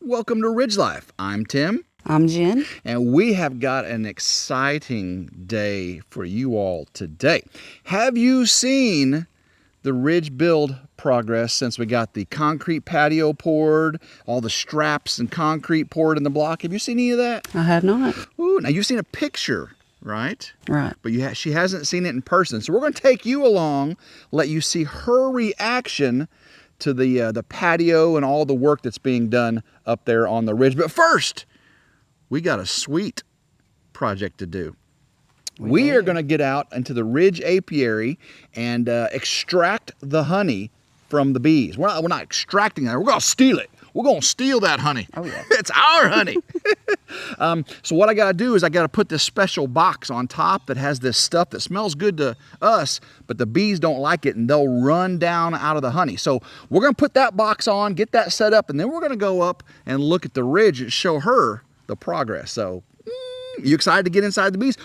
Welcome to Ridge Life. I'm Tim. I'm Jen. And we have got an exciting day for you all today. Have you seen the ridge build progress since we got the concrete patio poured, all the straps and concrete poured in the block? Have you seen any of that? I have not. Ooh, now you've seen a picture, right? Right. But she hasn't seen it in person. So we're going to take you along, let you see her reaction to the patio and all the work that's being done up there on the ridge. But first, we got a sweet project to do. We are going to get out into the ridge apiary and extract the honey from the bees. We're not extracting that. We're going to steal it. We're going to steal that honey. Oh, yeah. It's our honey. So what I got to do is I got to put this special box on top that has this stuff that smells good to us, but the bees don't like it and they'll run down out of the honey. So we're going to put that box on, get that set up, and then we're going to go up and look at the ridge and show her the progress. So you excited to get inside the bees?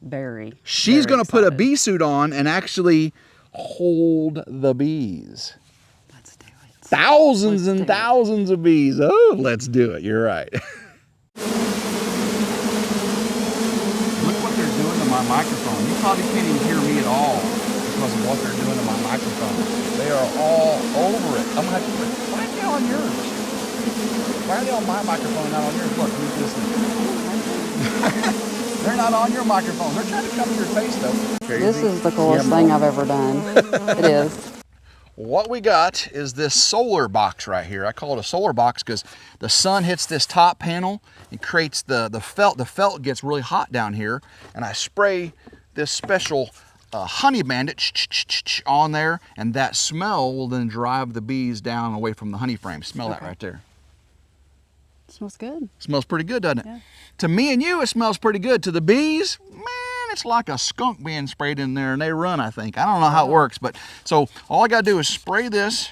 Very. She's going to put a bee suit on and actually hold the bees. Let's do it. Thousands and thousands of bees. Oh, let's do it. You're right. Look what they're doing to my microphone. You probably can't even hear me at all because of what they're doing to my microphone. They are all over it. I'm going to have to put, why are they on yours? Why are they on my microphone, not on yours? Look, who's listening? They're not on your microphone. They're trying to cover your face, though. Crazy. This is the coolest thing I've ever done. It is. What we got is this solar box right here. I call it a solar box because the sun hits this top panel and creates the felt. The felt gets really hot down here, and I spray this special honey bandit on there, and that smell will then drive the bees down away from the honey frame. Smell that right there. Smells good. Smells pretty good, doesn't it? Yeah. To me and you, it smells pretty good. To the bees, man, it's like a skunk being sprayed in there and they run, I think. I don't know how it works, but so all I got to do is spray this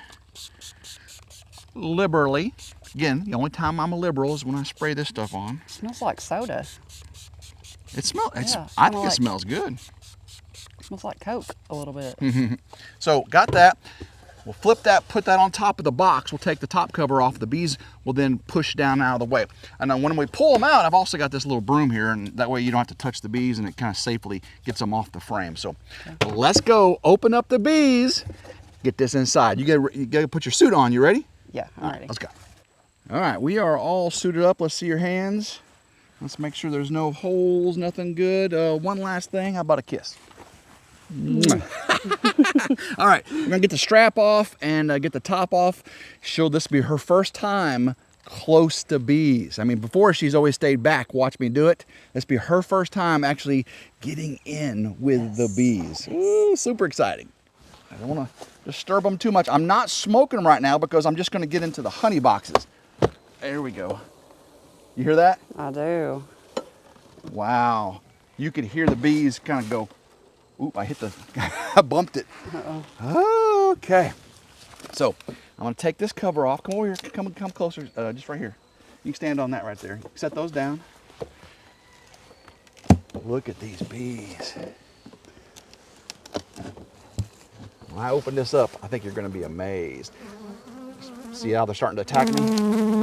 liberally. Again, the only time I'm a liberal is when I spray this stuff on. It smells like soda. It smells, Yeah, I think it smells good. It smells like Coke a little bit. So got that. We'll flip that, put that on top of the box. We'll take the top cover off. The bees will then push down out of the way. And then when we pull them out, I've also got this little broom here, and that way you don't have to touch the bees and it kind of safely gets them off the frame. So let's go open up the bees, get this inside. You gotta put your suit on. You ready? Yeah, I'm ready. Let's go. All right, we are all suited up. Let's see your hands. Let's make sure there's no holes, nothing good. One last thing, how about a kiss? All right, we're gonna get the strap off and get the top off. This will be her first time close to bees. I mean, before she's always stayed back, watch me do it. This will be her first time actually getting in with the bees. Ooh, super exciting. I don't want to disturb them too much. I'm not smoking them right now because I'm just gonna get into the honey boxes. There we go. You hear that? I do. Wow. You could hear the bees kind of go. Oop, I bumped it. Uh-oh. Okay. So I'm gonna take this cover off. Come over here, come closer, just right here. You can stand on that right there. Set those down. Look at these bees. When I open this up, I think you're gonna be amazed. See how they're starting to attack me?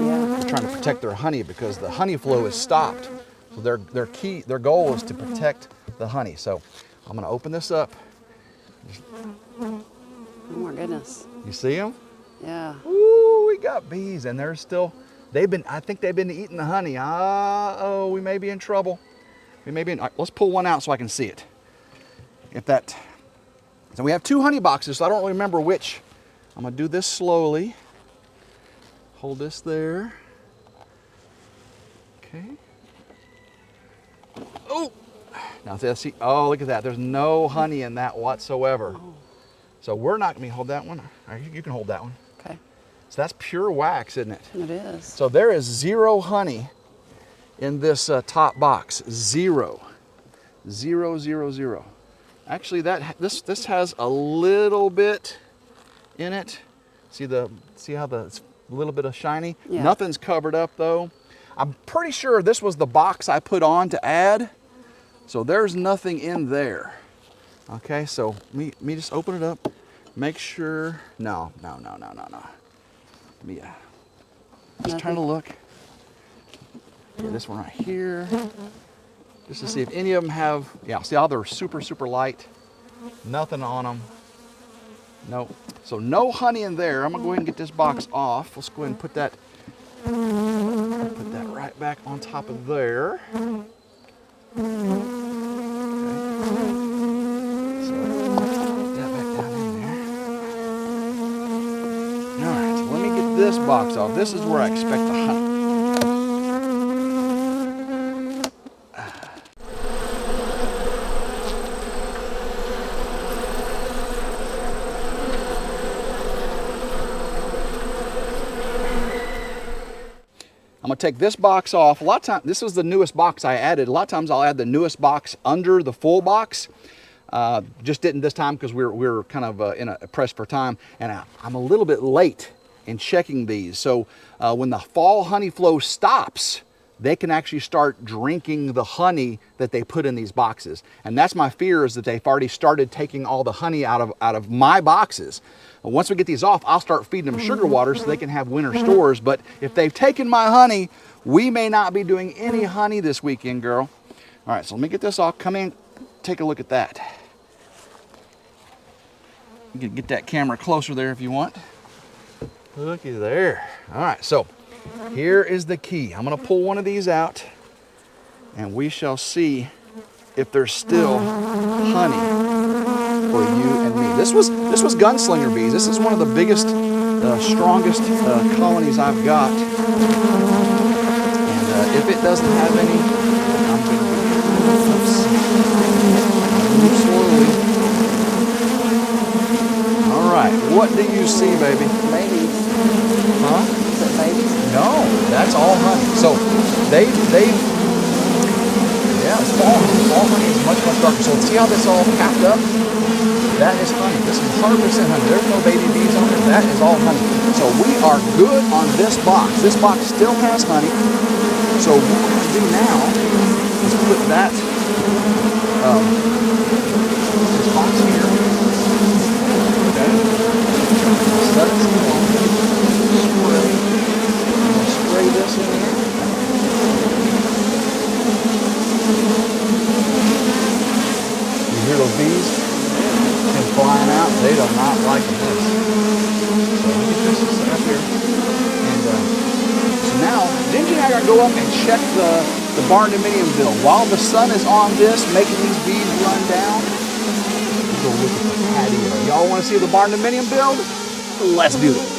Yeah. They're trying to protect their honey because the honey flow is stopped. So their goal is to protect the honey. So I'm gonna open this up. Oh my goodness. You see them? Yeah. Ooh, we got bees, and I think they've been eating the honey. Oh, we may be in trouble. Let's pull one out so I can see it. So we have 2 honey boxes, so I don't really remember which. I'm gonna do this slowly. Hold this there. Okay. Oh! Now see, oh, look at that. There's no honey in that whatsoever. Oh. So we're not going to hold that one. You can hold that one. Okay. So that's pure wax, isn't it? It is. So there is 0 honey in this top box. 0. 0, 0, 0. Actually, this has a little bit in it. See how it's a little bit of shiny? Yeah. Nothing's covered up though. I'm pretty sure this was the box I put on to add. So there's nothing in there. Okay, so me just open it up, make sure, no. Yeah. Just trying to look. Yeah, this one right here. Just to see if any of them have, yeah, see how they're super, super light. Nothing on them. Nope. So no honey in there. I'm gonna go ahead and get this box off. Let's go ahead and put that right back on top of there. Okay. So put that back down in there. All right, so let me get this box off. This is where I expect the honey. I'm gonna take this box off. A lot of times, this was the newest box I added. A lot of times I'll add the newest box under the full box. Just didn't this time because we're kind of in a press for time, and I'm a little bit late in checking these. So when the fall honey flow stops, they can actually start drinking the honey that they put in these boxes. And that's my fear, is that they've already started taking all the honey out of my boxes. Once we get these off, I'll start feeding them sugar water so they can have winter stores. But if they've taken my honey, we may not be doing any honey this weekend, girl. All right, so let me get this off. Come in, take a look at that. You can get that camera closer there if you want. Looky there. All right, so here is the key. I'm gonna pull one of these out and we shall see if there's still honey for you and me. This was gunslinger bees. This is one of the biggest, strongest colonies I've got. And if it doesn't have any, I'm going to move slowly. All right, what do you see, baby? Babies. Huh? Is it babies? No, that's all honey. So they've yeah, it's fall. Fall honey is much, much darker. So see how this all capped up? That is honey. This is 100% honey. There's no baby bees on it. That is all honey. So we are good on this box. This box still has honey. So what we're going to do now is put that this box here. Okay. Set it on. Spray this in here. You hear those bees? Flying out, they do not like this. So let me get this set up here. And so now, Jenn and I are going to go up and check the barn dominium bill. While the sun is on this, making these bees run down, we'll go look at the patio. Y'all want to see the barn dominium build? Let's do it.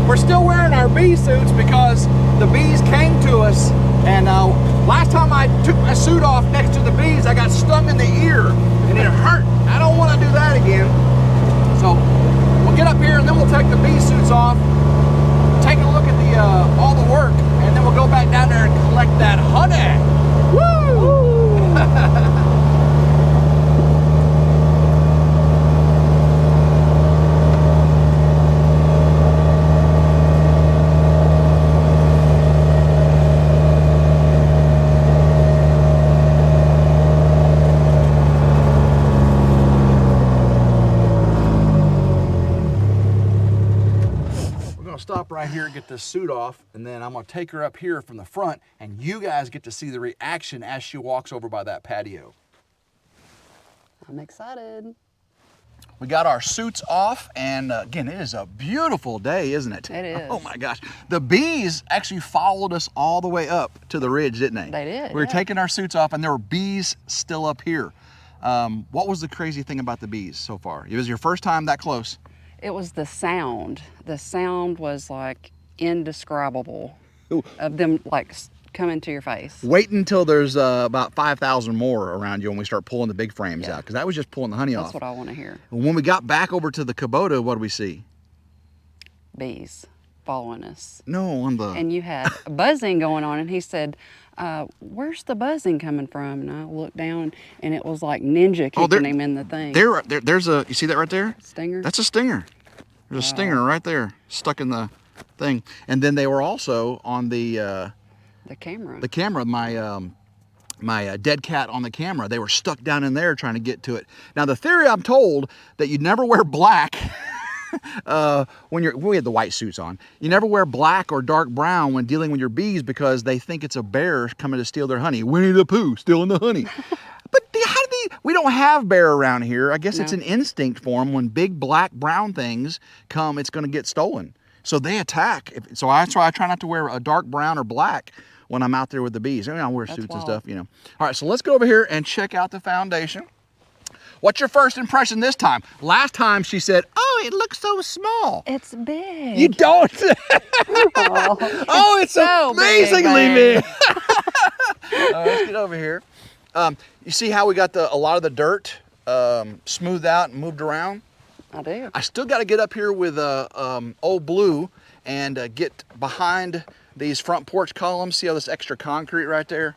We're still wearing our bee suits because the bees came to us, and last time I took my suit off next to the bees, I got stung in the ear and it hurt. I don't want to do that again. So we'll get up here and then we'll take the bee suits off, take a look at the all the work, and then we'll go back down there and collect that honey. Woo! Stop right here and get this suit off, and then I'm going to take her up here from the front, and you guys get to see the reaction as she walks over by that patio. I'm excited. We got our suits off, and again, it is a beautiful day, isn't it? It is. Oh my gosh. The bees actually followed us all the way up to the ridge, didn't they? They did. We were taking our suits off, and there were bees still up here. What was the crazy thing about the bees so far? It was your first time that close. It was the sound. The sound was like indescribable. Ooh. Of them like coming to your face. Wait until there's about 5,000 more around you when we start pulling the big frames out, because that was just pulling the honey off. That's what I want to hear. When we got back over to the Kubota, what do we see? Bees following us. No, on the... And you had buzzing going on, and he said, where's the buzzing coming from? And I looked down, and it was like ninja kicking him in the thing. There's a, you see that right there? Stinger? That's a stinger. There's a stinger right there, stuck in the thing. And then they were also on the camera. The camera, my dead cat on the camera. They were stuck down in there trying to get to it. Now the theory, I'm told, that you never wear black when we had the white suits on. You never wear black or dark brown when dealing with your bees because they think it's a bear coming to steal their honey. Winnie the Pooh stealing the honey. But we don't have bear around here. I guess it's an instinct for them. When big black brown things come, it's going to get stolen. So they attack. So I try not to wear a dark brown or black when I'm out there with the bees. I mean, I wear suits and stuff, you know. All right, so let's go over here and check out the foundation. What's your first impression this time? Last time she said, "Oh, it looks so small." It's big. You don't. Oh, it's so amazingly big. Let's get over here. You see how we got a lot of the dirt smoothed out and moved around? I do. I still got to get up here with Old Blue and get behind these front porch columns. See all this extra concrete right there?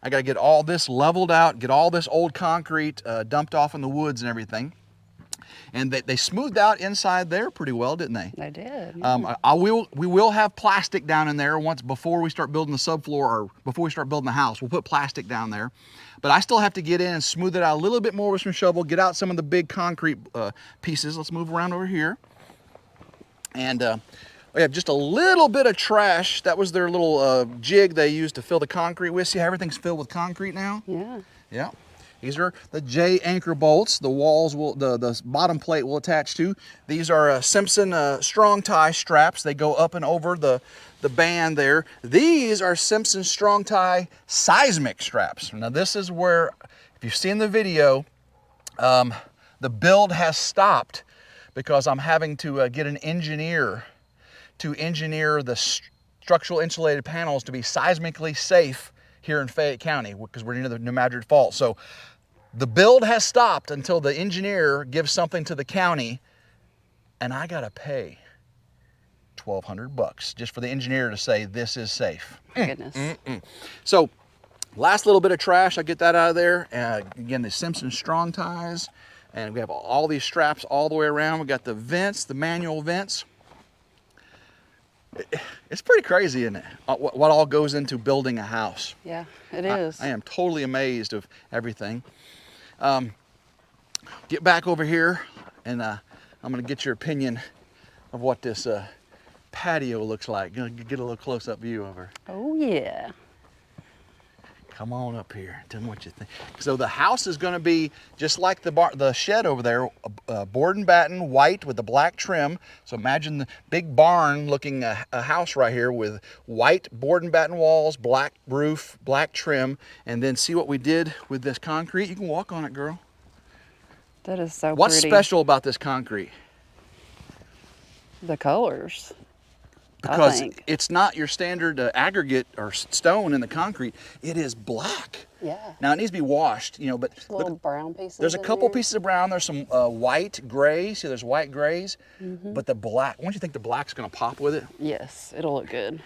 I got to get all this leveled out, get all this old concrete dumped off in the woods and everything. And they smoothed out inside there pretty well, didn't they? They did. Yeah. We will have plastic down in there before we start building the subfloor, or before we start building the house. We'll put plastic down there. But I still have to get in and smooth it out a little bit more with some shovel, get out some of the big concrete pieces. Let's move around over here. And we have just a little bit of trash. That was their little jig they used to fill the concrete with. See how everything's filled with concrete now? Yeah. Yeah. These are the J anchor bolts. The walls the bottom plate will attach to. These are Simpson strong tie straps. They go up and over the band there. These are Simpson strong tie seismic straps. Now this is where, if you've seen the video, the build has stopped because I'm having to get an engineer to engineer the structural insulated panels to be seismically safe here in Fayette County because we're near the New Madrid Fault. So the build has stopped until the engineer gives something to the county, and I gotta pay $1,200 just for the engineer to say this is safe. Goodness. So last little bit of trash, I get that out of there. Again, the Simpson strong ties, and we have all these straps all the way around. We got the vents, the manual vents. It's pretty crazy, isn't it? What all goes into building a house. Yeah, it is. I am totally amazed of everything. Get back over here, and I'm going to get your opinion of what this patio looks like. Gonna get a little close-up view of her. Oh yeah. Come on up here. Tell me what you think. So the house is going to be just like the shed over there, board and batten, white with the black trim. So imagine the big barn-looking a house right here with white board and batten walls, black roof, black trim, and then see what we did with this concrete. You can walk on it, girl. That is so What's pretty. special about this concrete? The colors. Because it's not your standard aggregate or stone in the concrete. It is black. Yeah. Now it needs to be washed, you know, but Little brown pieces. there's a in couple there. pieces of brown. There's some white grays. See, there's white grays, but the black. Don't you think the black's going to pop with it? Yes, it'll look good.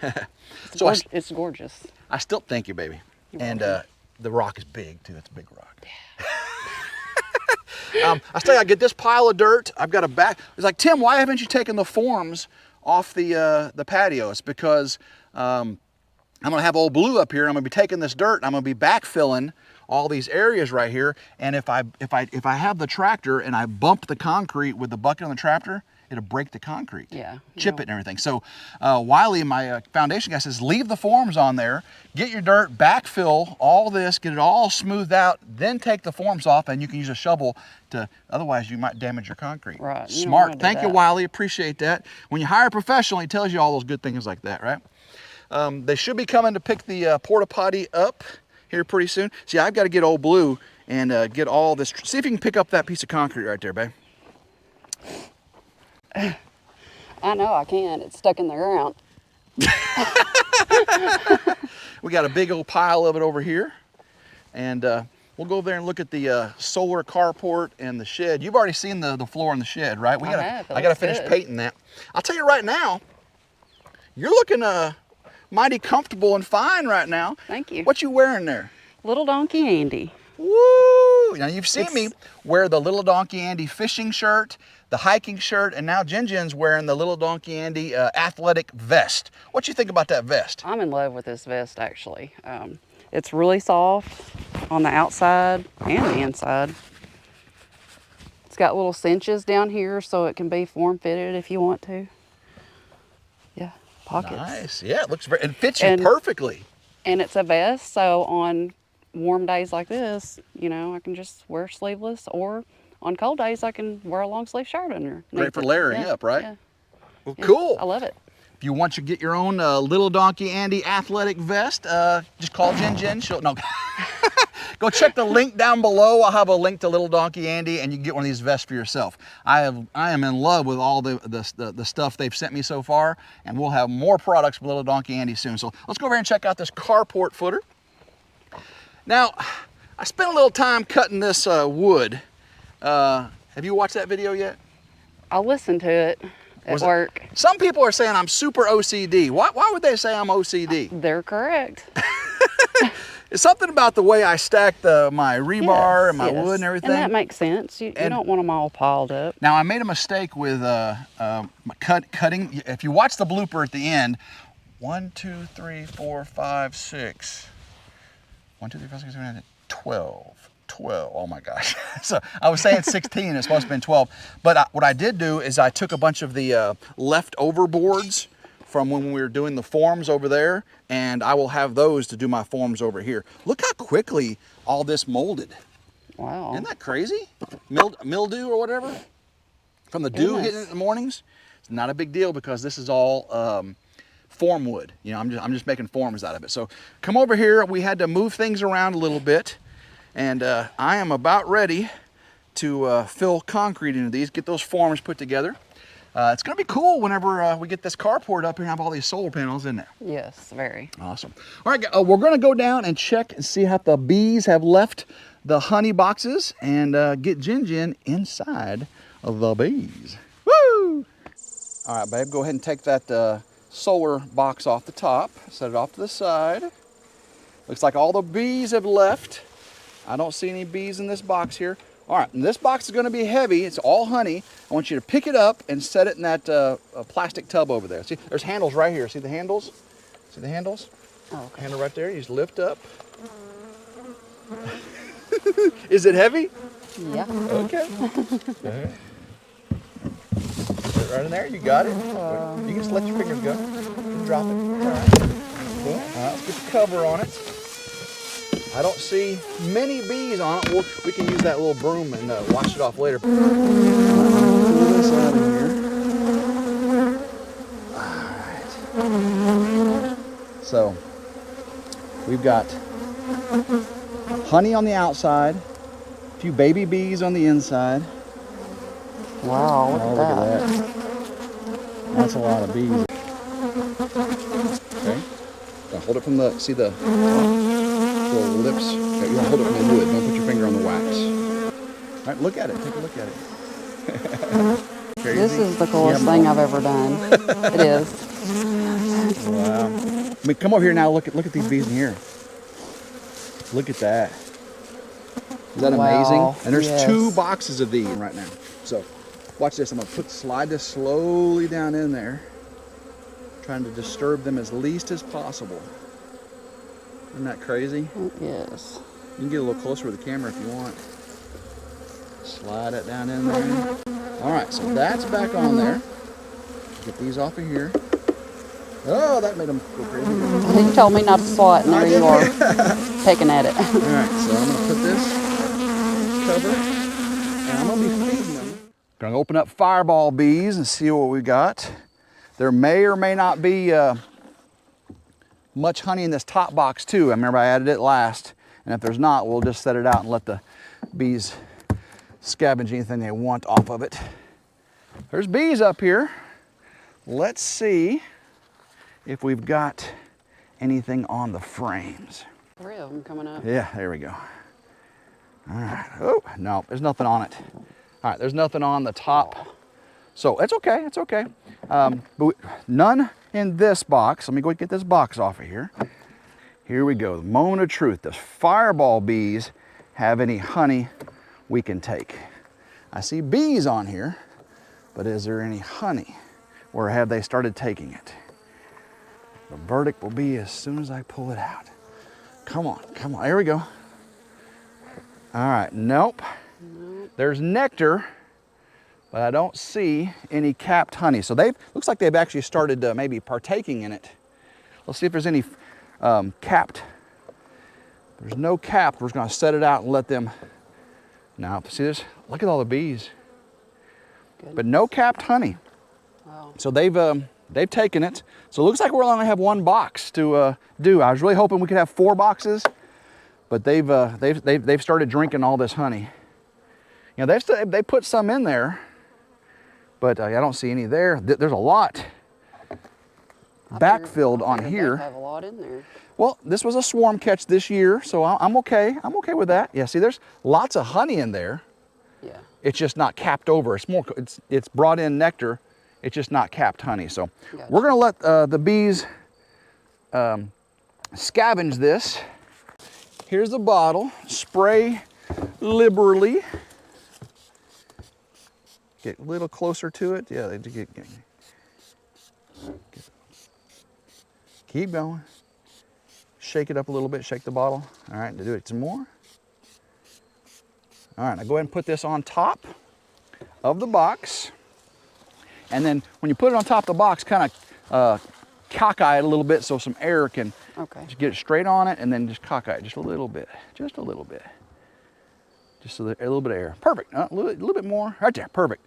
So It's gorgeous. I still thank you, baby. And the rock is big too. It's a big rock. Yeah. I still got to get this pile of dirt. I've got a back. It's like, Tim, why haven't you taken the forms off the patio? It's because I'm gonna have Old Blue up here. I'm gonna be taking this dirt and I'm gonna be backfilling all these areas right here. And if I have the tractor and I bump the concrete with the bucket on the tractor, it'll break the concrete. Yeah. Chip it and everything. So Wiley, my foundation guy, says leave the forms on there, get your dirt, backfill all this, get it all smoothed out, then take the forms off, and you can use a shovel to, otherwise you might damage your concrete. Right. You don't Smart. wanna do Thank you, that. Wiley. Appreciate that. When you hire a professional, he tells you all those good things like that, right? They should be coming to pick the porta potty up here pretty soon. See, I've got to get Old Blue and get all this. See if you can pick up that piece of concrete right there, babe. I know I can. It's stuck in the ground. We got a big old pile of it over here, and we'll go over there and look at the solar carport and the shed. You've already seen the floor in the shed, right? I have. I gotta finish good. painting that. I'll tell you right now, you're looking mighty comfortable and fine right now. Thank you. What you wearing there? Little Donkey Andy. Woo! too. Now you've seen me wear the Little Donkey Andy fishing shirt, the hiking shirt, and now Jenn Jenn's wearing the Little Donkey Andy athletic vest. What you think about that vest? I'm in love with this vest, actually. It's really soft on the outside and the inside. It's got little cinches down here so it can be form-fitted if you want to. Yeah, pockets. Nice. Yeah, it looks it fits you perfectly. And it's a vest, so on warm days like this, you know, I can just wear sleeveless, or on cold days I can wear a long sleeve shirt under. Great for layering up, right? Yeah. Well, cool. I love it. If you want to get your own Little Donkey Andy athletic vest, just call Jenn Jenn. No. Go check the link down below. I'll have a link to Little Donkey Andy, and you can get one of these vests for yourself. I am in love with all the stuff they've sent me so far, and we'll have more products with Little Donkey Andy soon. So let's go over here and check out this carport footer. Now, I spent a little time cutting this wood. Have you watched that video yet? I'll listen to it at work. Some people are saying I'm super OCD. Why would they say I'm OCD? They're correct. It's something about the way I stack my rebar and my wood and everything. And that makes sense. You don't want them all piled up. Now, I made a mistake with cutting. If you watch the blooper at the end, 1, 2, 3, 4, 5, 6. 1, 2, 3, 4, 5, 6, 7, 8, 12. 12. Oh my gosh. So I was saying 16. It's supposed to have been 12. But what I did do is I took a bunch of the leftover boards from when we were doing the forms over there, and I will have those to do my forms over here. Look how quickly all this molded. Wow. Isn't that crazy? Mildew or whatever from the dew hitting it in the mornings. It's not a big deal because this is all form wood. You know, I'm just making forms out of it. So come over here. We had to move things around a little bit, and I am about ready to fill concrete into these, get those forms put together. It's going to be cool whenever we get this carport up here and have all these solar panels in there. Yes, very. Awesome. All right, we're going to go down and check and see how the bees have left the honey boxes and get Jenn Jenn inside of the bees. Woo! All right, babe, go ahead and take that solar box off the top. Set it off to the side. Looks like all the bees have left. I don't see any bees in this box here. All right, and this box is going to be heavy. It's all honey. I want you to pick it up and set it in that plastic tub over there. See, there's handles right here. See the handles? See the handles? Oh, okay. Handle right there. You just lift up. Is it heavy? Yeah. Okay. Put it right in there. You got it. You can just let your fingers go. Just drop it. All right. Cool. All right, let's get the cover on it. I don't see many bees on it. We can use that little broom and wash it off later. Pull this out of here. All right. So we've got honey on the outside, a few baby bees on the inside. Wow, look at that. That's a lot of bees. Okay. Now hold it from the, see the lips. Okay, you want to hold it from the wood. Don't put your finger on the wax. All right, look at it. Take a look at it. This is the coolest thing I've ever done. It is. Wow. I mean, come over here now. Look at these bees in here. Look at that. Is that amazing? And there's 2 boxes of these right now. So watch this. I'm going to slide this slowly down in there, trying to disturb them as least as possible. Isn't that crazy? Yes. You can get a little closer with the camera if you want. Slide it down in there. All right, so that's back on there. Get these off of here. Oh, that made them go crazy. You told me not to swat, and there you are, picking at it. All right, so I'm going to put this cover, and I'm going to be feeding them. Going to open up fireball bees and see what we got. There may or may not be much honey in this top box too. I remember I added it last, and if there's not, we'll just set it out and let the bees scavenge anything they want off of it. There's bees up here. Let's see if we've got anything on the frames. 3 of them coming up. Yeah, there we go. All right. Oh, no, there's nothing on it. All right, there's nothing on the top. So it's okay, it's okay. But none in this box. Let me go get this box off of here. Here we go, the moment of truth. Does fireball bees have any honey we can take. I see bees on here, but is there any honey, or have they started taking it? The verdict will be as soon as I pull it out. Come on, come on, here we go. All right, nope. There's nectar, but I don't see any capped honey. So looks like they've actually started maybe partaking in it. Let's see if there's any capped. There's no capped. We're just gonna set it out and let them. Now, see this? Look at all the bees. Good. But no capped honey. Wow. So they've taken it. So it looks like we're only gonna have one box to do. I was really hoping we could have 4 boxes, but they've started drinking all this honey. You know, they put some in there, but I don't see any there. There's a lot backfilled on here. They have a lot in there. Well, this was a swarm catch this year, so I'm okay. I'm okay with that. Yeah, see, there's lots of honey in there. Yeah. It's just not capped over. It's brought in nectar. It's just not capped honey. So gotcha. We're gonna let the bees scavenge this. Here's the bottle. Spray liberally. Get a little closer to it. Yeah, keep going. Shake it up a little bit, shake the bottle. All right, do it some more. All right, now go ahead and put this on top of the box. And then when you put it on top of the box, kind of cockeye it a little bit so some air can just get it straight on it, and then just cockeye it just a little bit, just a little bit. Just a little bit of air. Perfect, a little bit more, right there, perfect.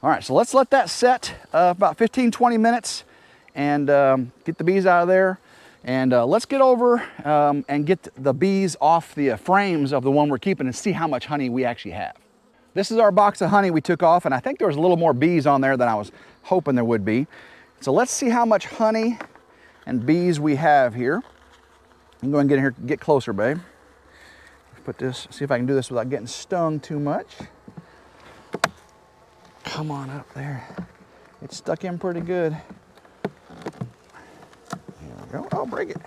All right, so let's let that set about 15, 20 minutes and get the bees out of there. And let's get over and get the bees off the frames of the one we're keeping and see how much honey we actually have. This is our box of honey we took off, and I think there was a little more bees on there than I was hoping there would be. So let's see how much honey and bees we have here. You can go and get in here, get closer, babe. Put this, see if I can do this without getting stung too much. Come on up there. It's stuck in pretty good. There we go. Oh, break it.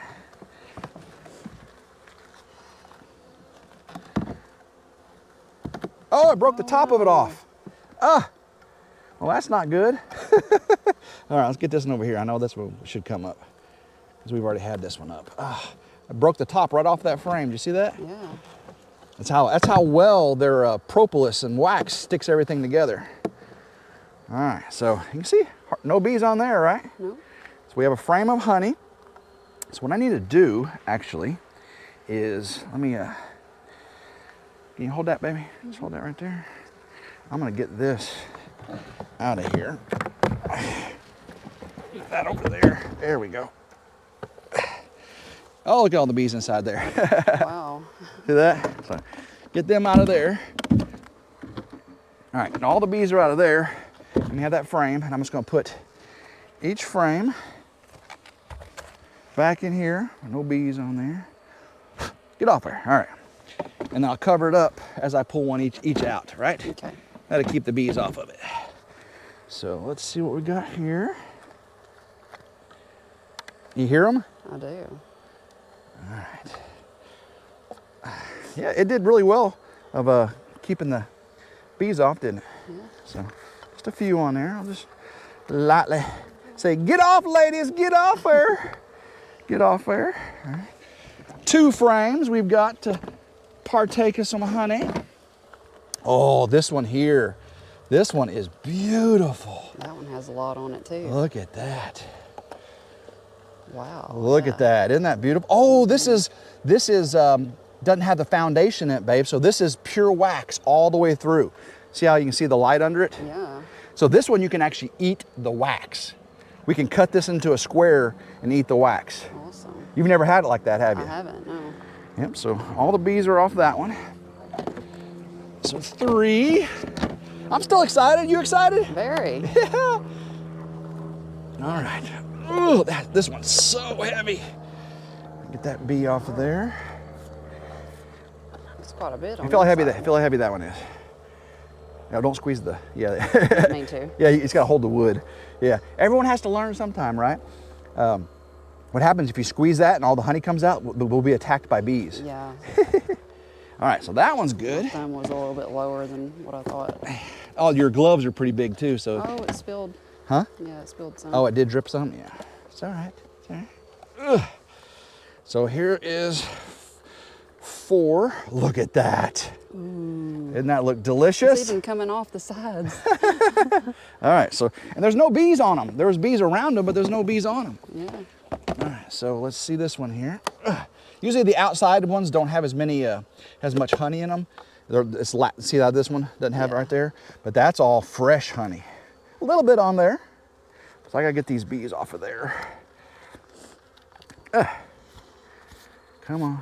Oh, I broke the top of it off. Ah, well, that's not good. All right, let's get this one over here. I know this one should come up because we've already had this one up. Ah, I broke the top right off that frame. Do you see that? Yeah. That's how well their propolis and wax sticks everything together. All right, so you can see no bees on there, right? No. So we have a frame of honey. So what I need to do actually is, let me, can you hold that, baby? Just hold that right there. I'm gonna get this out of here. Get that over there. There we go. Oh, look at all the bees inside there. Wow. See that? So get them out of there. All right, and all the bees are out of there. And we have that frame, and I'm just gonna put each frame back in here. No bees on there. Get off there, all right. And then I'll cover it up as I pull one each out, right? Okay. That'll keep the bees off of it. So let's see what we got here. You hear them? I do. All right. Yeah, it did really well of keeping the bees off, didn't it? Yeah. So just a few on there. I'll just lightly say, get off, ladies, get off there. Get off there. All right. 2 frames we've got to partake of some honey. Oh, this one here. This one is beautiful. That one has a lot on it too. Look at that. Wow. Look at that. Isn't that beautiful? Oh, this is doesn't have the foundation in it, babe. So this is pure wax all the way through. See how you can see the light under it? Yeah. So this one you can actually eat the wax. We can cut this into a square and eat the wax. Awesome. You've never had it like that, have you? I haven't, no. Yep, so all the bees are off that one. So 3. I'm still excited. You excited? Very. Yeah. All right. Ooh, this one's so heavy. Get that bee off of there. It's quite a bit on Feel how heavy side. feel how heavy that one is. Now don't squeeze the, yeah. Didn't mean to. Yeah, it's got to hold the wood. Yeah, everyone has to learn sometime, right? What happens if you squeeze that and all the honey comes out? We'll be attacked by bees. Yeah. All right, so that one's good. That one was a little bit lower than what I thought. Oh, your gloves are pretty big too, so. Oh, it spilled. Huh? Yeah, it spilled some. Oh, it did drip some? Yeah. It's all right. It's all right. Ugh. So here is 4. Look at that. Ooh. Doesn't that look delicious? It's even coming off the sides. All right, so, and there's no bees on them. There was bees around them, but there's no bees on them. Yeah. All right, so let's see this one here. Usually the outside ones don't have as many, as much honey in them. See how this one doesn't have it right there? But that's all fresh honey. A little bit on there. So I gotta get these bees off of there. Come on.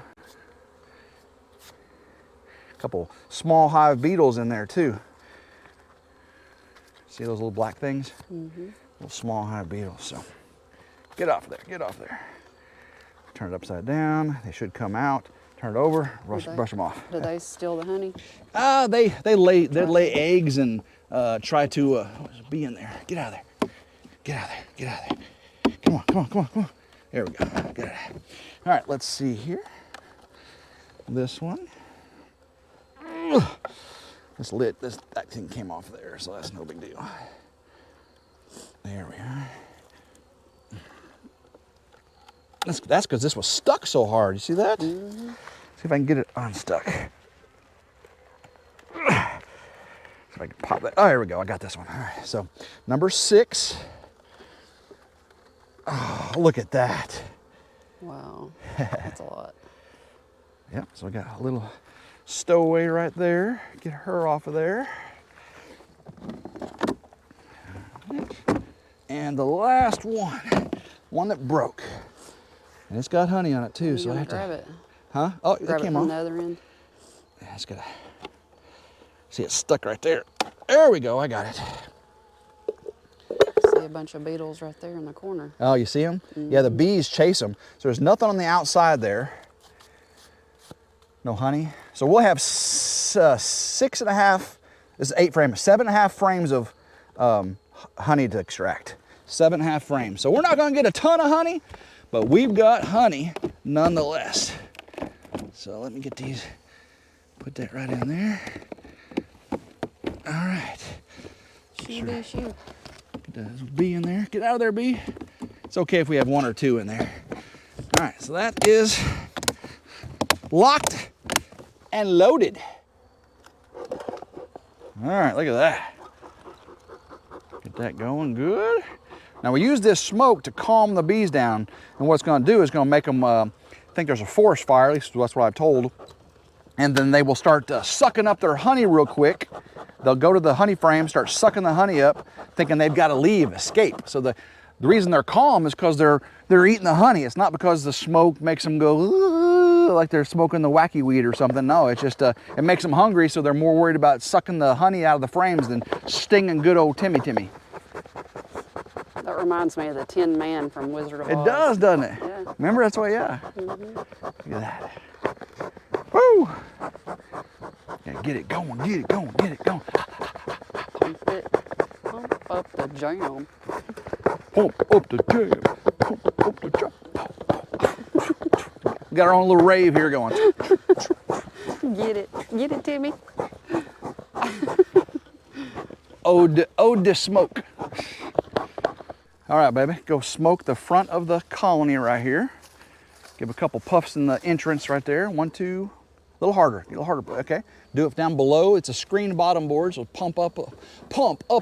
A couple small hive beetles in there too. See those little black things? Mm-hmm. Little small hive beetles. So get off there, get off there. Turn it upside down. They should come out. Turn it over, brush them off. Do they steal the honey? They lay eggs and try to be in there. Get out of there. Get out of there. Get out of there. Come on, come on, come on, come on. There we go. Get out of there. All right, let's see here. This one. That thing came off there, so that's no big deal. There we are. That's because this was stuck so hard. You see that? Mm-hmm. See if I can get it unstuck. See if I can pop that. Oh, here we go. I got this one. All right. So number 6. Oh, look at that. Wow. That's a lot. Yep. So I got a little stowaway right there. Get her off of there. And the last one that broke. And it's got honey on it too, so I have to grab it. Huh? Oh, it came off. From the other end. Yeah, it's gotta. See, it's stuck right there. There we go. I got it. See a bunch of beetles right there in the corner. Oh, you see them? Mm-hmm. Yeah, the bees chase them. So there's nothing on the outside there. No honey. So we'll have 6.5. This is 8 frames. 7.5 frames of honey to extract. 7.5 frames. So we're not going to get a ton of honey, but we've got honey nonetheless. So let me get these, put that right in there. All right. Shoot. Get that bee in there. Get out of there, bee. It's okay if we have 1 or 2 in there. All right, so that is locked and loaded. All right, look at that. Get that going good. Now we use this smoke to calm the bees down, and what it's going to do is going to make them think there's a forest fire, at least that's what I've told, and then they will start sucking up their honey real quick. They'll go to the honey frame, start sucking the honey up, thinking they've got to leave, escape. So the reason they're calm is because they're eating the honey. It's not because the smoke makes them go like they're smoking the wacky weed or something. No, it's just it makes them hungry, so they're more worried about sucking the honey out of the frames than stinging good old Timmy. That reminds me of the Tin Man from Wizard of Oz. It does, doesn't it? Yeah. Remember, that's why, yeah. Mm-hmm. Look at that. Woo! Yeah, get it going, get it going, get it going. Pump up the jam. Pump up the jam. Pump up the jam. We got our own little rave here going. Get it, Timmy. Ode to smoke. All right, baby, go smoke the front of the colony right here. Give a couple puffs in the entrance right there. 1, 2, a little harder, okay? Do it down below. It's a screen bottom board, so pump up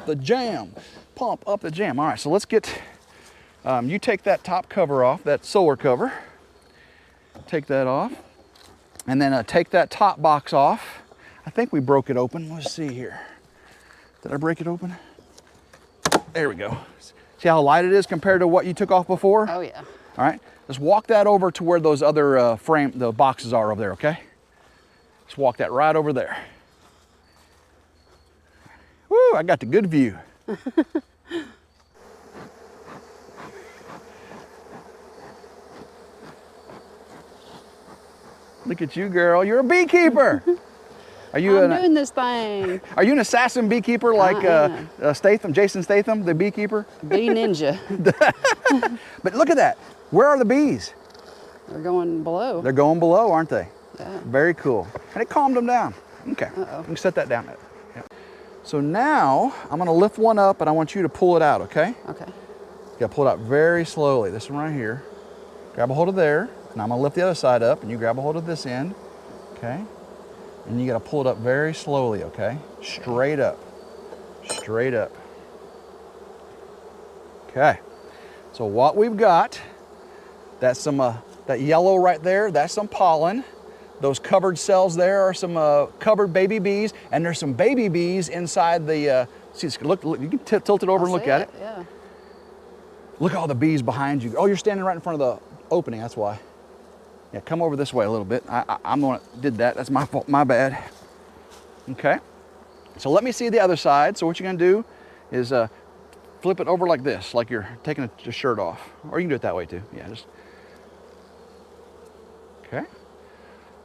the jam. Pump up the jam. All right, so let's get, you take that top cover off, that solar cover. Take that off. And then take that top box off. I think we broke it open. Let's see here. Did I break it open? There we go. See how light it is compared to what you took off before? Oh, yeah. All right, just walk that over to where those other the boxes are over there, okay? Just walk that right over there. Woo, I got the good view. Look at you, girl. You're a beekeeper. Are you I'm doing this thing. Are you an assassin beekeeper like Statham, Jason Statham, the beekeeper? Bee ninja. But look at that. Where are the bees? They're going below. They're going below, aren't they? Yeah. Very cool. And it calmed them down. Okay, you can set that down. Yeah. So now I'm gonna lift one up and I want you to pull it out, okay? Okay. You gotta pull it out very slowly. This one right here. Grab a hold of there, and I'm gonna lift the other side up, and you grab a hold of this end, okay? And you gotta pull it up very slowly, okay? Straight up, straight up. Okay, so what we've got, that's some, that yellow right there, that's some pollen. Those covered cells there are some covered baby bees, and there's some baby bees inside the, see, look, you can tilt it over and look at it. Yeah. Look at all the bees behind you. Oh, you're standing right in front of the opening, that's why. Yeah, come over this way a little bit. I'm the one that did that, that's my fault, my bad. Okay, so let me see the other side. So what you're gonna do is flip it over like this, like you're taking the shirt off. Or you can do it that way too, yeah, just. Okay,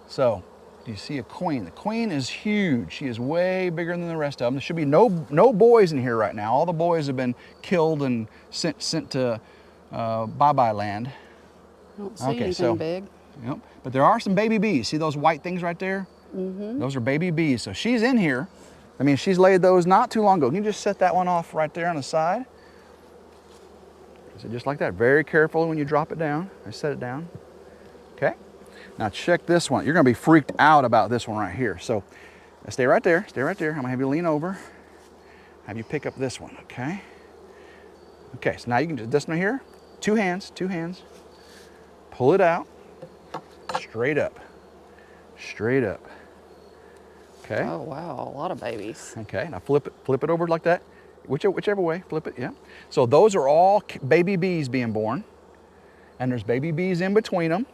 so do you see a queen? The queen is huge. She is way bigger than the rest of them. There should be no boys in here right now. All the boys have been killed and sent to bye-bye land. I don't see anything big. Yep. But there are some baby bees. See those white things right there? Mm-hmm. Those are baby bees. So she's in here. I mean, she's laid those not too long ago. Can you just set that one off right there on the side? So just like that. Very careful when you drop it down. I set it down. Okay. Now check this one. You're going to be freaked out about this one right here. So stay right there. Stay right there. I'm going to have you lean over. Have you pick up this one, okay? Okay, so now you can do this one here. Two hands. Pull it out. Straight up. Straight up. Okay. Oh wow, a lot of babies. Okay, now flip it over like that. Whichever way, flip it, yeah. So those are all baby bees being born. And there's baby bees in between them.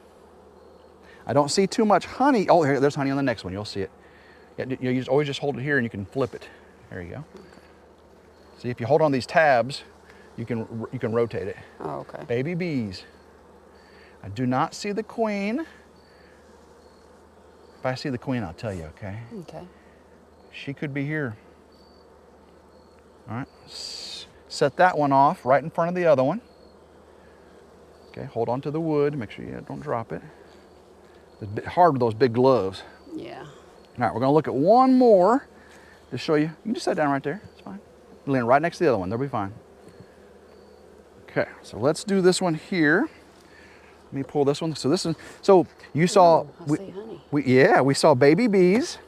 I don't see too much honey. Oh, here, there's honey on the next one, you'll see it. Yeah, you always just hold it here and you can flip it. There you go. See, if you hold on these tabs, you can rotate it. Oh, okay. Baby bees. I do not see the queen. If I see the queen, I'll tell you, okay? Okay. She could be here. All right, set that one off right in front of the other one. Okay, hold on to the wood, make sure you don't drop it. It's hard with those big gloves. Yeah. All right, we're gonna look at one more to show you. You can just sit down right there, it's fine. Lean right next to the other one, they'll be fine. Okay, so let's do this one here. Let me pull this one. So this is, so you saw, I see honey. we saw baby bees.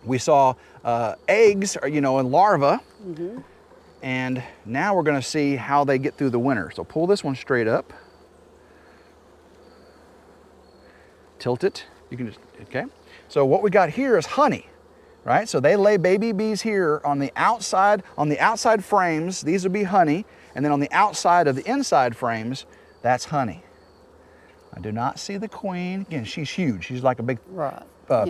We saw eggs, or, and larvae. Mm-hmm. And now we're gonna see how they get through the winter. So pull this one straight up. Tilt it, you can just, okay. So what we got here is honey, right? So they lay baby bees here on the outside frames, these would be honey. And then on the outside of the inside frames, that's honey. I do not see the queen. Again, she's huge. She's like a big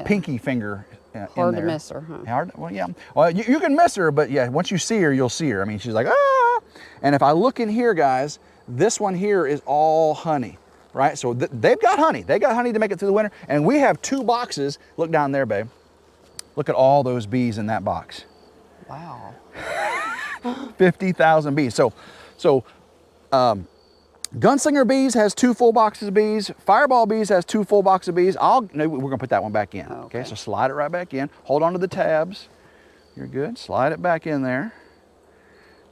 pinky finger Hard to miss her, huh? Hard, well, yeah. Well, you can miss her, but yeah, once you see her, you'll see her. I mean, she's like, ah! And if I look in here, guys, this one here is all honey, right? So they've got honey. They got honey to make it through the winter. And we have 2 boxes. Look down there, babe. Look at all those bees in that box. Wow. 50,000 bees. So Gunslinger Bees has 2 full boxes of bees. Fireball Bees has 2 full boxes of bees. No, we're gonna put that one back in. Okay, so slide it right back in. Hold on to the tabs. You're good. Slide it back in there.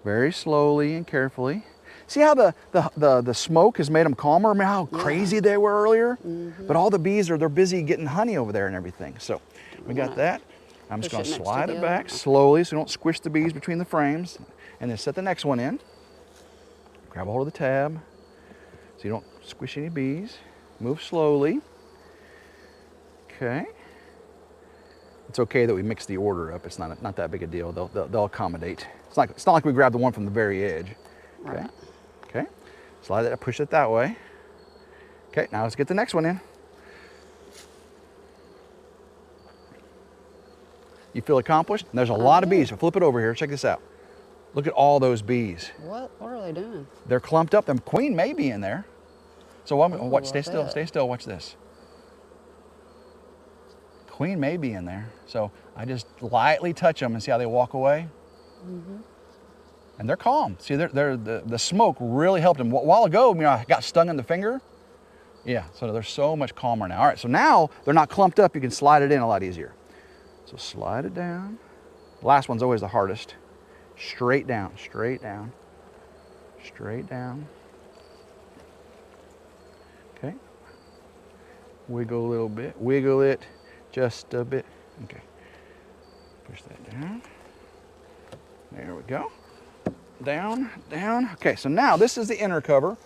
Very slowly and carefully. See how the smoke has made them calmer? Remember how crazy they were earlier? Mm-hmm. But all the bees they're busy getting honey over there and everything. So we got that. I'm just gonna slide it back slowly so you don't squish the bees between the frames. And then set the next one in. Grab a hold of the tab so you don't squish any bees. Move slowly. Okay. It's okay that we mix the order up. It's not that big a deal. They'll accommodate. It's not like we grab the one from the very edge. Okay. Right. Okay. Slide it, push it that way. Okay, now let's get the next one in. You feel accomplished? And there's a lot of bees. So flip it over here. Check this out. Look at all those bees. What are they doing? They're clumped up. The queen may be in there. So watch, stay still, stay still, watch this. Queen may be in there. So I just lightly touch them and see how they walk away. Mm-hmm. And they're calm. See, the smoke really helped them. A while ago, I got stung in the finger. Yeah, so they're so much calmer now. All right, so now they're not clumped up. You can slide it in a lot easier. So slide it down. Last one's always the hardest. Straight down, straight down, straight down. Okay. Wiggle a little bit. Wiggle it just a bit. Okay. Push that down. There we go. Down, down. Okay, so now this is the inner cover.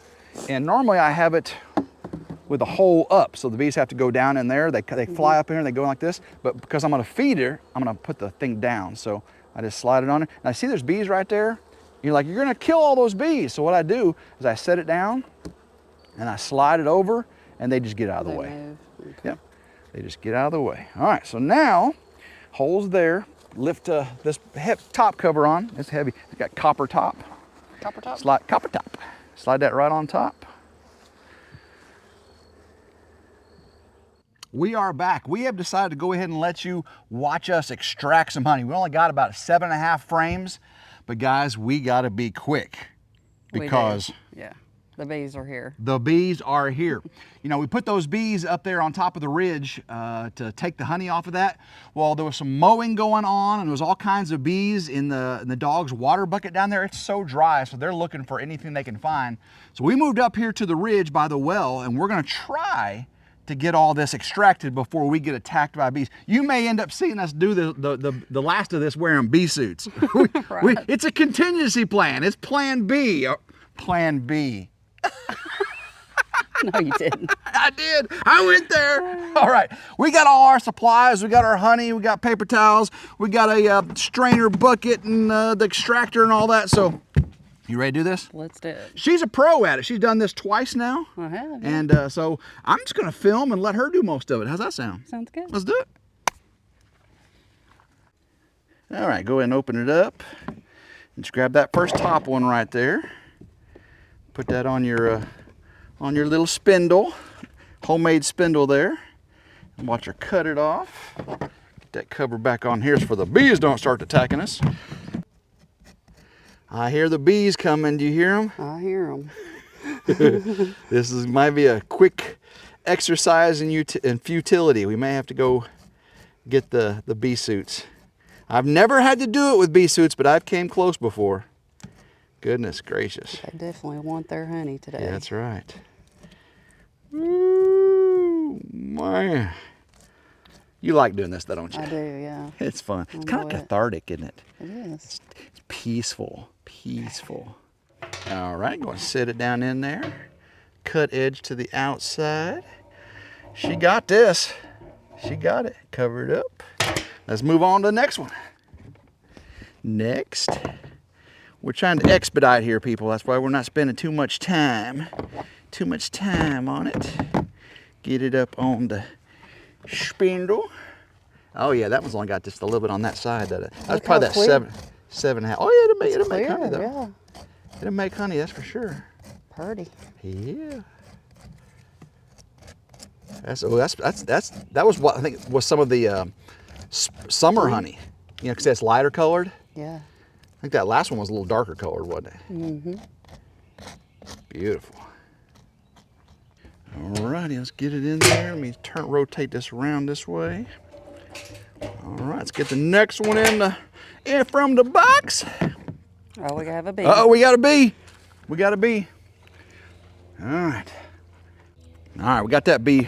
And normally I have it with a hole up, so the bees have to go down in there. They fly up in here and they go in like this. But because I'm gonna feed her, I'm gonna put the thing down. So I just slide it on there. And I see there's bees right there. You're like, you're gonna kill all those bees. So what I do is I set it down and I slide it over and they just get out of the way. Okay. Yep, they just get out of the way. All right, so now, holes there. Lift this top cover on. It's heavy. It's got copper top. Copper top? Copper top. Slide that right on top. We are back. We have decided to go ahead and let you watch us extract some honey. We only got about 7.5 frames, but guys, we gotta be quick because yeah, the bees are here. The bees are here. You know, we put those bees up there on top of the ridge to take the honey off of that. Well, there was some mowing going on and there was all kinds of bees in the dog's water bucket down there. It's so dry, so they're looking for anything they can find. So we moved up here to the ridge by the well and we're gonna try to get all this extracted before we get attacked by bees. You may end up seeing us do the last of this wearing bee suits. Right. It's a contingency plan. It's plan B. Plan B. No, you didn't. I did. I went there. All right. We got all our supplies. We got our honey. We got paper towels. We got a strainer bucket and the extractor and all that. So, you ready to do this? Let's do it. She's a pro at it. She's done this twice now. I have. Yeah. And so I'm just going to film and let her do most of it. How's that sound? Sounds good. Let's do it. All right. Go ahead and open it up. And just grab that first top one right there. Put that on your little spindle, homemade spindle there. And watch her cut it off. Get that cover back on here so the bees don't start attacking us. I hear the bees coming. Do you hear them? I hear them. This might be a quick exercise in futility. We may have to go get the bee suits. I've never had to do it with bee suits, but I've came close before. Goodness gracious. They definitely want their honey today. Yeah, that's right. Ooh, man. You like doing this though, don't you? I do, yeah. It's fun. It's kind of cathartic, isn't it? It is. It's peaceful, peaceful. All right, go and sit it down in there. Cut edge to the outside. She got this. She got it. Cover it up. Let's move on to the next one. Next. We're trying to expedite here, people. That's why we're not spending too much time on it. Get it up on the spindle. Oh yeah, that one's only got just a little bit on that side. That's probably that clear. 7.5. Oh yeah, it'll make honey though. Yeah. It'll make honey, that's for sure. Purdy. Yeah. That was what I think was some of the summer honey. You know, because that's lighter colored. Yeah. I think that last one was a little darker colored, wasn't it? Mm-hmm. Beautiful. Alrighty, let's get it in there. Let me rotate this around this way. All right, let's get the next one in from the box. Oh, we have a bee. Uh-oh, we got a bee. We got a bee. All right. All right, we got that bee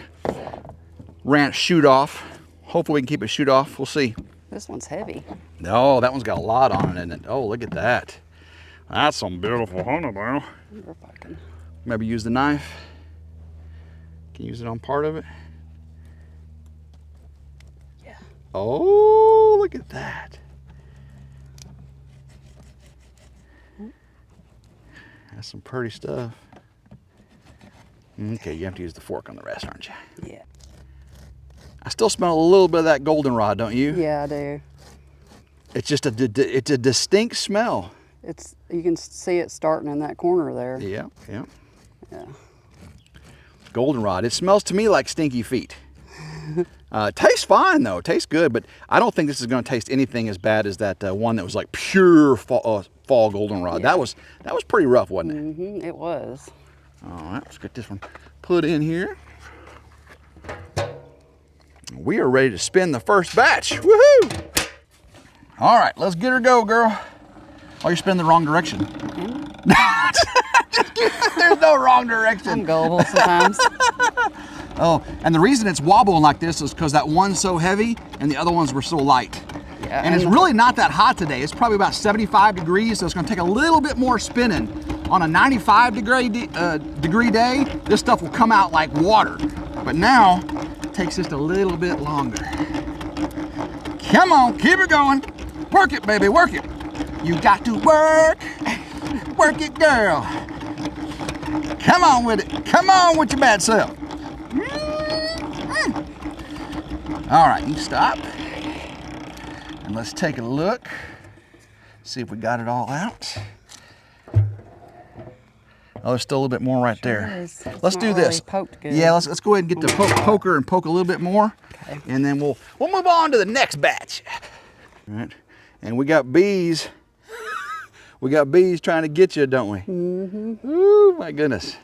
ranch shoot off. Hopefully we can keep it shoot off. We'll see. This one's heavy. Oh, that one's got a lot on it, isn't it? Oh, look at that. That's some beautiful honey, bro. I wonder if I can. Maybe use the knife. Can you use it on part of it? Yeah. Oh, look at that. That's some pretty stuff. Okay, you have to use the fork on the rest, aren't you? Yeah. I still smell a little bit of that goldenrod, don't you? Yeah, I do. It's just it's a distinct smell. You can see it starting in that corner there. Yeah, yeah. Yeah. Goldenrod. It smells to me like stinky feet. Tastes fine though. Tastes good, but I don't think this is going to taste anything as bad as that one that was like pure fall goldenrod. Yeah. That was pretty rough, wasn't it? Mm-hmm. It was. All right, let's get this one put in here. We are ready to spin the first batch. Woohoo! All right, let's get her go, girl. Oh, you're spinning the wrong direction. There's no wrong direction. I'm gullible sometimes. Oh, and the reason it's wobbling like this is because that one's so heavy and the other ones were so light. Yeah, and it's really not that hot today. It's probably about 75 degrees, so it's gonna take a little bit more spinning. On a 95 degree day, this stuff will come out like water. But now, it takes just a little bit longer. Come on, keep it going. Work it, baby, work it. You got to work. Work it, girl. Come on with it. Come on with your bad self. All right, you stop. And let's take a look. See if we got it all out. Oh, there's still a little bit more right there. Let's do this. Poked good. Yeah, let's go ahead and get the poker and poke a little bit more. Okay. And then we'll move on to the next batch. All right. And we got bees. We got bees trying to get you, don't we? Mm-hmm. Ooh, my goodness.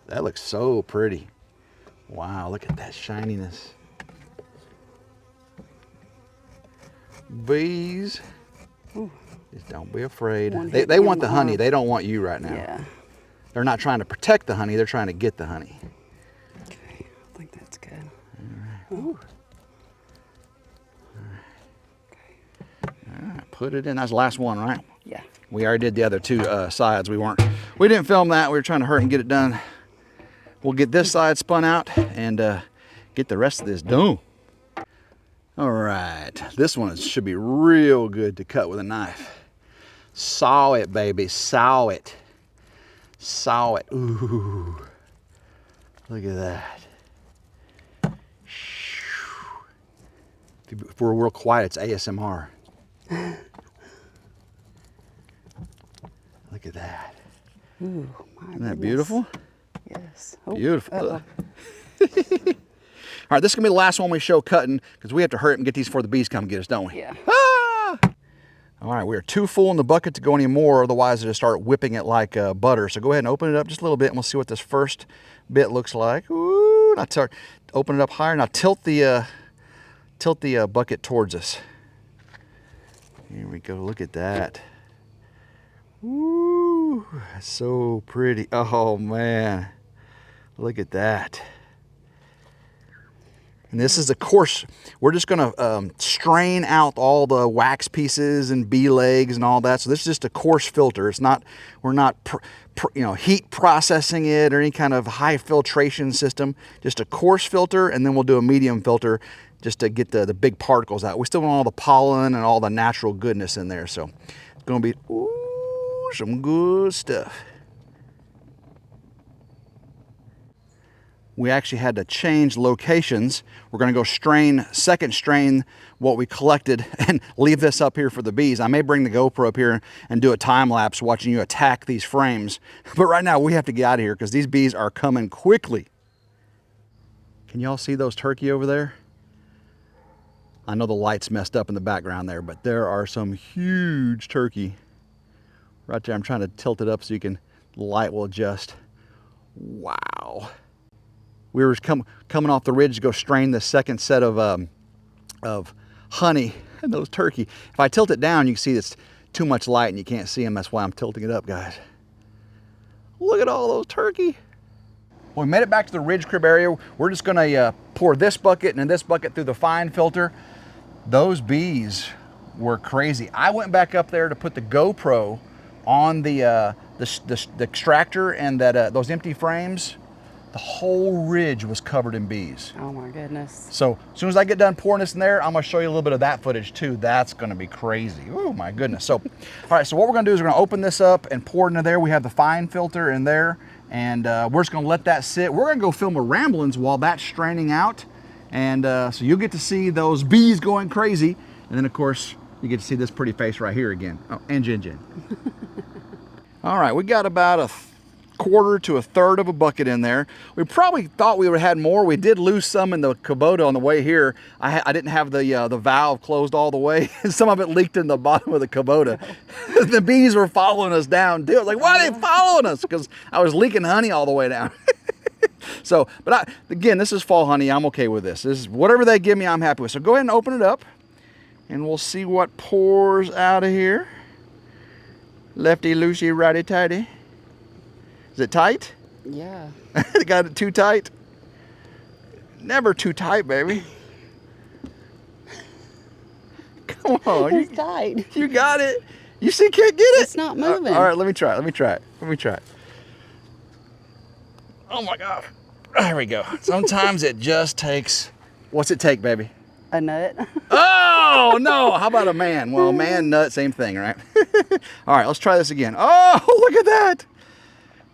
That looks so pretty. Wow, look at that shininess. Bees. Ooh. Just don't be afraid. They want the honey. They don't want you right now. Yeah. They're not trying to protect the honey. They're trying to get the honey. Okay, I think that's good. All right. Ooh. All right, put it in. That's the last one, right? Yeah. We already did the other two sides. We didn't film that. We were trying to hurry and get it done. We'll get this side spun out and get the rest of this done. All right, this one should be real good to cut with a knife. Saw it, baby, saw it. Saw it, ooh. Look at that. If we're real quiet, it's ASMR. Look at that. Ooh, Isn't that beautiful? Yes. Oh, beautiful. All right, this is gonna be the last one we show cutting because we have to hurry up and get these before the bees come get us, don't we? Yeah. Ah! All right, we're too full in the bucket to go anymore, otherwise it'll start whipping it like butter. So go ahead and open it up just a little bit and we'll see what this first bit looks like. Ooh, now open it up higher. Now tilt the bucket towards us. Here we go, look at that. Ooh, that's so pretty. Oh man, look at that. And this is a coarse, we're just gonna strain out all the wax pieces and bee legs and all that. So this is just a coarse filter. It's not, we're not heat processing it or any kind of high filtration system. Just a coarse filter, and then we'll do a medium filter just to get the big particles out. We still want all the pollen and all the natural goodness in there. So it's gonna be, ooh, some good stuff. We actually had to change locations. We're gonna go second strain what we collected and leave this up here for the bees. I may bring the GoPro up here and do a time lapse watching you attack these frames. But right now we have to get out of here because these bees are coming quickly. Can y'all see those turkey over there? I know the light's messed up in the background there, but there are some huge turkey right there. I'm trying to tilt it up so the light will adjust. Wow. We were coming off the ridge to go strain the second set of honey and those turkey. If I tilt it down, you can see it's too much light and you can't see them. That's why I'm tilting it up, guys. Look at all those turkey. Well, we made it back to the ridge crib area. We're just gonna pour this bucket and this bucket through the fine filter. Those bees were crazy. I went back up there to put the GoPro on the extractor and those empty frames. The whole ridge was covered in bees. Oh my goodness. So as soon as I get done pouring this in there, I'm gonna show you a little bit of that footage too. That's gonna be crazy. Oh my goodness. So, all right, so what we're gonna do is we're gonna open this up and pour it into there. We have the fine filter in there, and we're just gonna let that sit. We're gonna go film a Ramblings while that's straining out. And so you'll get to see those bees going crazy. And then of course, you get to see this pretty face right here again. Oh, and Jenn Jenn. All right, we got about a 1/4 to 1/3 of a bucket in there. We probably thought we would have had more. We did lose some in the Kubota on the way here. I didn't have the valve closed all the way. Some of it leaked in the bottom of the Kubota. The bees were following us down too. I was like, why are they following us? Because I was leaking honey all the way down. So, but again, this is fall honey. I'm okay with this. This is whatever they give me, I'm happy with. So go ahead and open it up, and we'll see what pours out of here. Lefty loosey, righty tighty. Is it tight? Yeah. Got it too tight? Never too tight, baby. Come on. It's tight. You got it. You see, can't get it. It's not moving. All right, let me try it. Oh my God. There we go. Sometimes it just takes, what's it take, baby? A nut. Oh, no. How about a man? Well, man, nut, same thing, right? All right, let's try this again. Oh, look at that.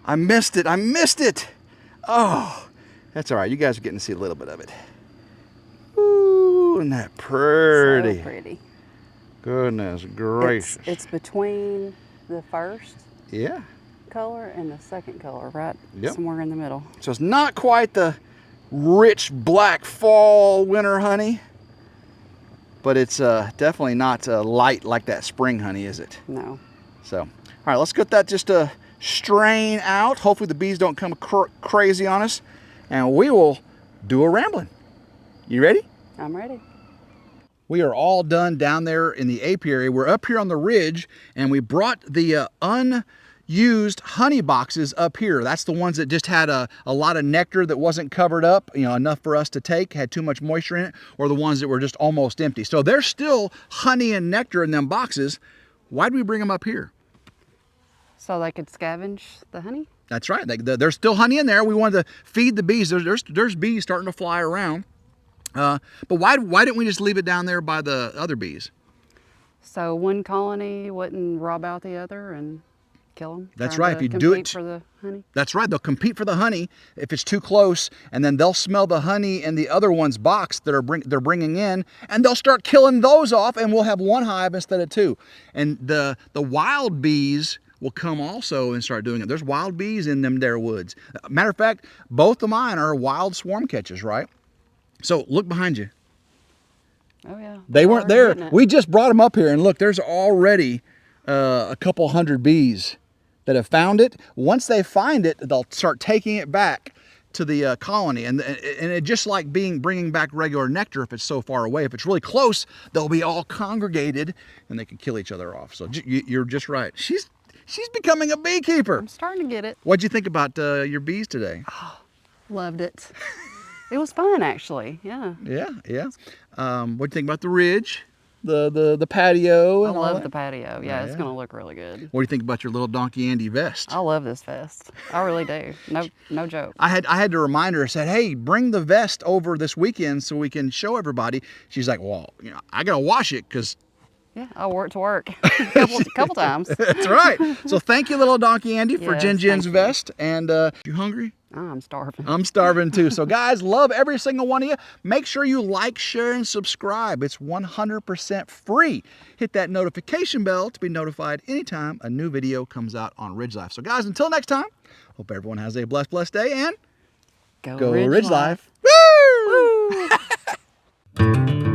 I missed it. Oh, that's all right. You guys are getting to see a little bit of it. Ooh, isn't that pretty? So pretty. Goodness gracious. It's between the first Yeah. color and the second color, right? Yep. Somewhere in the middle. So it's not quite the rich black fall winter honey, but it's definitely not light like that spring honey, is it? No. So, all right, let's get that just strain out. Hopefully the bees don't come crazy on us, and we will do a rambling. You ready? I'm ready. We are all done down there in the apiary. We're up here on the ridge, and we brought the unused honey boxes up here. That's the ones that just had a lot of nectar that wasn't covered up, enough for us to take, had too much moisture in it, or the ones that were just almost empty. So there's still honey and nectar in them boxes. Why'd we bring them up here? So they could scavenge the honey? That's right. There's still honey in there. We wanted to feed the bees. There's bees starting to fly around. But why didn't we just leave it down there by the other bees? So one colony wouldn't rob out the other and kill them? That's right. If you do it for the honey? That's right. They'll compete for the honey if it's too close, and then they'll smell the honey in the other one's box that they're bringing in, and they'll start killing those off, and we'll have one hive instead of two. And the wild bees will come also and start doing it. There's wild bees in them there woods. Matter of fact, both of mine are wild swarm catchers, right? So look behind you. Oh yeah. They weren't there. We just brought them up here, and look, there's already a couple hundred bees that have found it. Once they find it, they'll start taking it back to the colony, and it just like bringing back regular nectar. If it's so far away, if it's really close, they'll be all congregated, and they can kill each other off. So you're just right. She's becoming a beekeeper. I'm starting to get it. What'd you think about your bees today? Oh, loved it. It was fun, actually. Yeah. Yeah. What'd you think about the ridge, the patio? I And all love that? the patio. Yeah, it's going to look really good. What do you think about your little Donkey Andy vest? I love this vest. I really do. No joke. I had to remind her. I said, hey, bring the vest over this weekend so we can show everybody. She's like, well, I got to wash it because... Yeah, I wore it to work a couple times. That's right. So thank you, little Donkey Andy, for Yes, Jenn Jenn's thank you. vest. And you hungry? I'm starving. I'm starving too. So guys, love every single one of you. Make sure you like, share, and subscribe. It's 100% free. Hit that notification bell to be notified anytime a new video comes out on Ridge Life. So guys, until next time, hope everyone has a blessed day, and Go Ridge Life. Life. Woo! Woo!